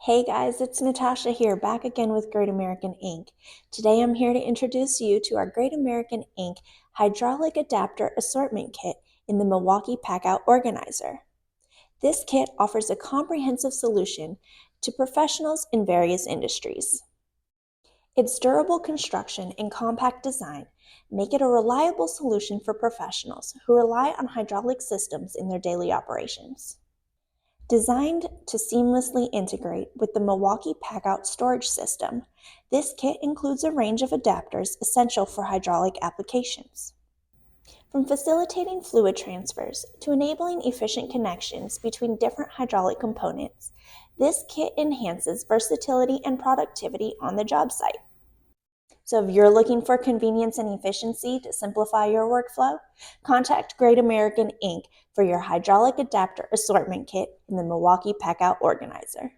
Hey guys, it's Natasha here, back again with Great American Ink. Today I'm here to introduce you to our Great American Ink Hydraulic Adapter Assortment Kit in the Milwaukee PackOut Organizer. This kit offers a comprehensive solution to professionals in various industries. Its durable construction and compact design make it a reliable solution for professionals who rely on hydraulic systems in their daily operations. Designed to seamlessly integrate with the Milwaukee PackOut storage system, this kit includes a range of adapters essential for hydraulic applications. From facilitating fluid transfers to enabling efficient connections between different hydraulic components, this kit enhances versatility and productivity on the job site. So if you're looking for convenience and efficiency to simplify your workflow, contact Great American Ink for your hydraulic adapter assortment kit in the Milwaukee PackOut Organizer.